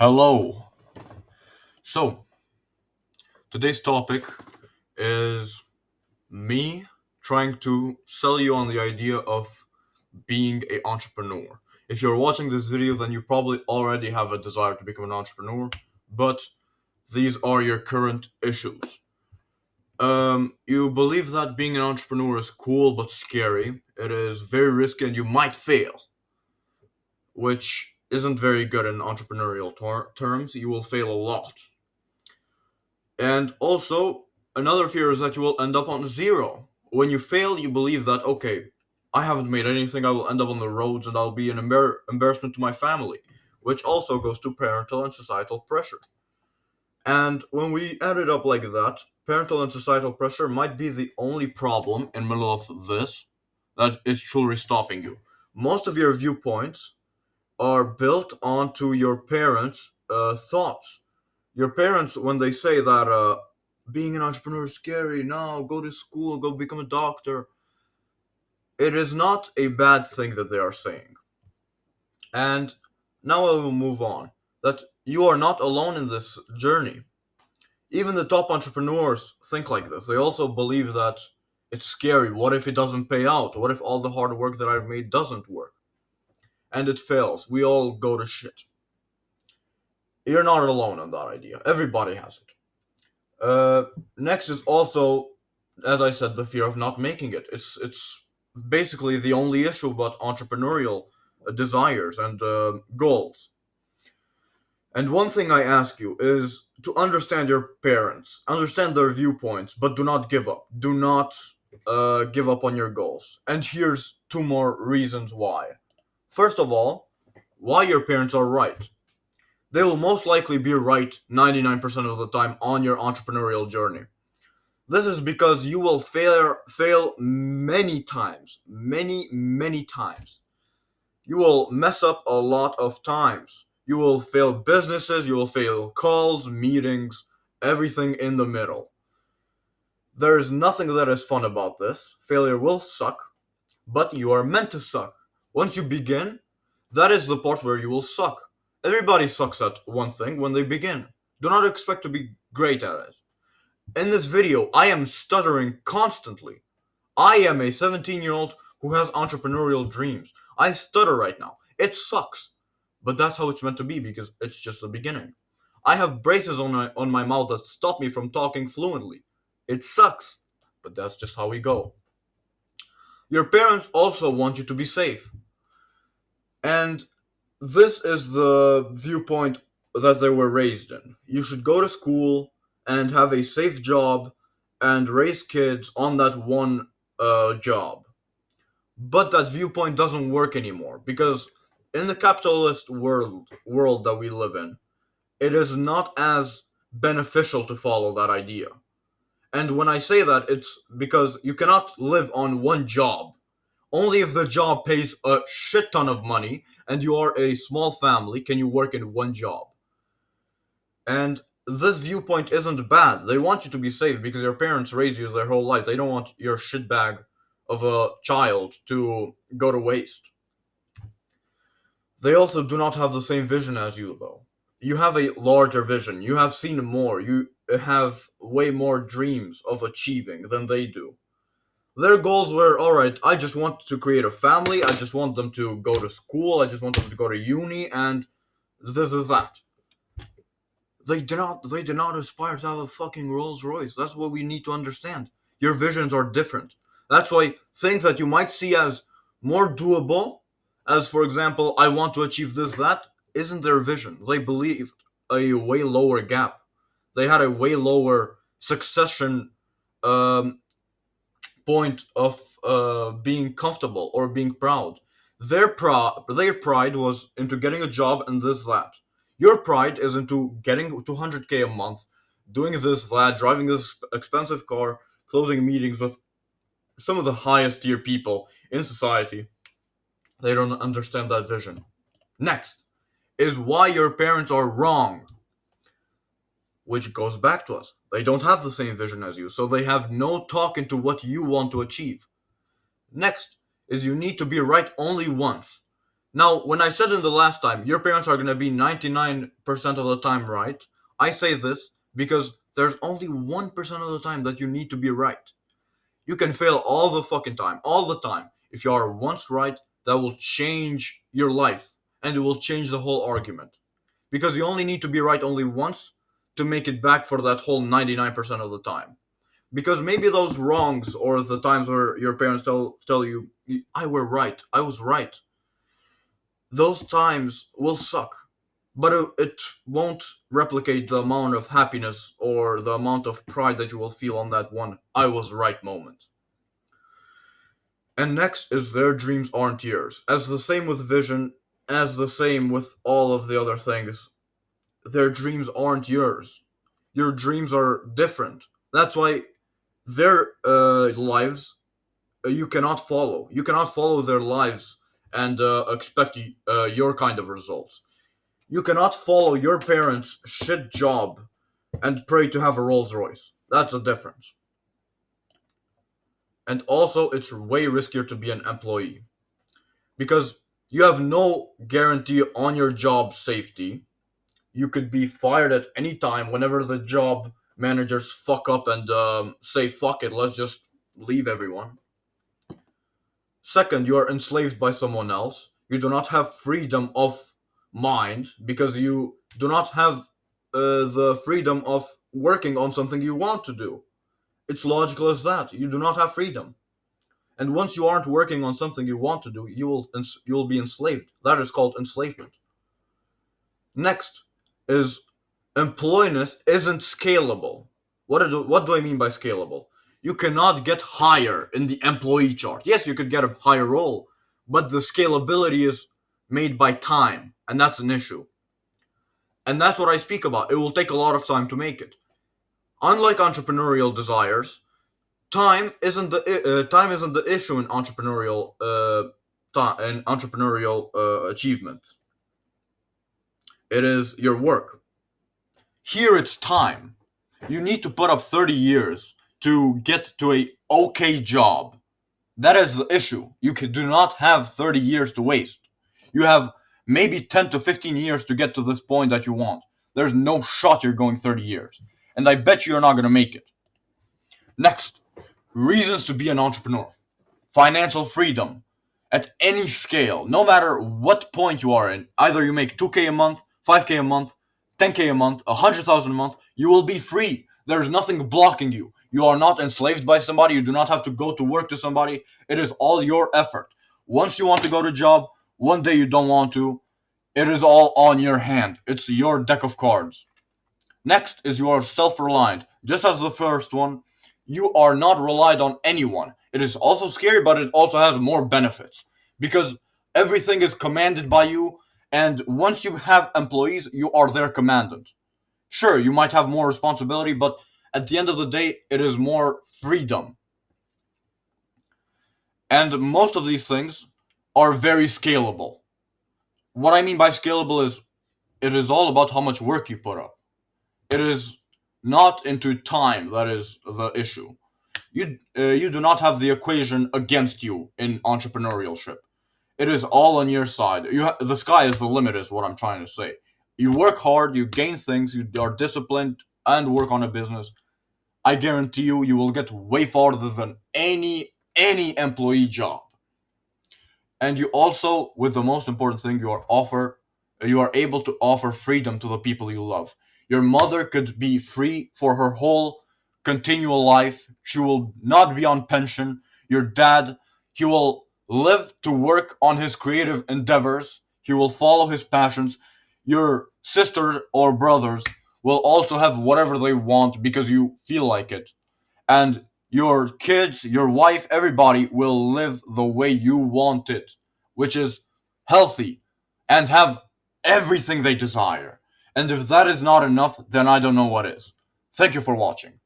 Hello. So, today's topic is me trying to sell you on the idea of being an entrepreneur. If you're watching this video, then you probably already have a desire to become an entrepreneur, but these are your current issues. You believe that being an entrepreneur is cool but scary. It is very risky and you might fail, which isn't very good in entrepreneurial terms. You will fail a lot. And also, another fear is that you will end up on zero. When you fail, you believe that, okay, I haven't made anything, I will end up on the roads and I'll be an embarrassment to my family, which also goes to parental and societal pressure. And when we add it up like that, parental and societal pressure might be the only problem in the middle of this that is truly stopping you. Most of your viewpoints are built onto your parents' thoughts. Your parents, when they say that being an entrepreneur is scary, no, go to school, go become a doctor, it is not a bad thing that they are saying. And now I will move on. That you are not alone in this journey. Even the top entrepreneurs think like this. They also believe that it's scary. What if it doesn't pay out? What if all the hard work that I've made doesn't work? And it fails. We all go to shit. You're not alone on that idea. Everybody has it. Uh, Next is also, as I said, the fear of not making it. It's basically the only issue about entrepreneurial desires and goals. And one thing I ask you is to understand your parents, understand their viewpoints, but do not give up. Do not give up on your goals. And here's two more reasons why. First of all, why your parents are right. They will most likely be right 99% of the time on your entrepreneurial journey. This is because you will fail many times, many times. You will mess up a lot of times. You will fail businesses, you will fail calls, meetings, everything in the middle. There is nothing that is fun about this. Failure will suck, but you are meant to suck. Once you begin, that is the part where you will suck. Everybody sucks at one thing when they begin. Do not expect to be great at it. In this video, I am stuttering constantly. I am a 17-year-old who has entrepreneurial dreams. I stutter right now. It sucks. But that's how it's meant to be because it's just the beginning. I have braces on my mouth that stop me from talking fluently. It sucks. But that's just how we go. Your parents also want you to be safe. And this is the viewpoint that they were raised in. You should go to school and have a safe job and raise kids on that one job. But that viewpoint doesn't work anymore because in the capitalist world that we live in, it is not as beneficial to follow that idea. And when I say that, it's because you cannot live on one job. Only if the job pays a shit ton of money and you are a small family can you work in one job. And this viewpoint isn't bad. They want you to be safe because your parents raised you their whole life. They don't want your shitbag of a child to go to waste. They also do not have the same vision as you, though. You have a larger vision. You have seen more. You have way more dreams of achieving than they do. Their goals were, alright, I just want to create a family, I just want them to go to school, I just want them to go to uni, and this is that. They did not aspire to have a fucking Rolls Royce. That's what we need to understand. Your visions are different. That's why things that you might see as more doable, as for example, I want to achieve this, that, isn't their vision. They believed a way lower gap. They had a way lower succession um, point of being comfortable or being proud. Their pride was into getting a job and this that. Your pride is into getting 200K a month, doing this that, driving this expensive car, closing meetings with some of the highest tier people in society. They don't understand that vision. Next is why your parents are wrong, which goes back to us. They don't have the same vision as you, so they have no talk into what you want to achieve. Next is you need to be right only once. Now, when I said in the last time, your parents are going to be 99% of the time right, I say this because there's only 1% of the time that you need to be right. You can fail all the fucking time, all the time. If you are once right, that will change your life and it will change the whole argument. Because you only need to be right only once to make it back for that whole 99% of the time. Because maybe those wrongs or the times where your parents tell you, I were right, I was right, those times will suck. But it won't replicate the amount of happiness or the amount of pride that you will feel on that one I was right moment. And next is their dreams aren't yours. As the same with vision, as the same with all of the other things, their dreams aren't yours. Your dreams are different. That's why their lives you cannot follow. You cannot follow their lives and expect your kind of results. You cannot follow your parents' shit job and pray to have a Rolls Royce. That's the difference. And also, it's way riskier to be an employee because you have no guarantee on your job safety. You could be fired at any time whenever the job managers fuck up and say, fuck it, let's just leave everyone. Second, you are enslaved by someone else. You do not have freedom of mind because you do not have the freedom of working on something you want to do. It's logical as that. You do not have freedom. And once you aren't working on something you want to do, you will be enslaved. That is called enslavement. Next is employness isn't scalable. What do I mean by scalable? You cannot get higher in the employee chart. Yes, you could get a higher role, but the scalability is made by time, and that's an issue. And that's what I speak about. It will take a lot of time to make it. Unlike entrepreneurial desires, time isn't the issue in entrepreneurial achievements. It is your work. Here it's time. You need to put up 30 years to get to a okay job. That is the issue. Do not have 30 years to waste. You have maybe 10 to 15 years to get to this point that you want. There's no shot you're going 30 years. And I bet you're not going to make it. Next, reasons to be an entrepreneur. Financial freedom at any scale, no matter what point you are in. Either you make 2K a month, 5K a month, 10K a month, 100,000 a month, you will be free. There's nothing blocking you. You are not enslaved by somebody. You do not have to go to work to somebody. It is all your effort. Once you want to go to job, one day you don't want to, it is all on your hand. It's your deck of cards. Next is you are self-reliant. Just as the first one, you are not relied on anyone. It is also scary, but it also has more benefits because everything is commanded by you. And once you have employees, you are their commandant. Sure, you might have more responsibility, but at the end of the day, it is more freedom. And most of these things are very scalable. What I mean by scalable is it is all about how much work you put up. It is not into time that is the issue. You do not have the equation against you in entrepreneurship. It is all on your side. The sky is the limit, is what I'm trying to say. You work hard, you gain things, you are disciplined, and work on a business. I guarantee you, you will get way farther than any employee job. And you also, with the most important thing, you are able to offer freedom to the people you love. Your mother could be free for her whole continual life. She will not be on pension. Your dad, he will live to work on his creative endeavors. He will follow his passions. Your sister or brothers will also have whatever they want because you feel like it. And your kids, your wife, everybody will live the way you want it, which is healthy and have everything they desire. And if that is not enough, then I don't know what is. Thank you for watching.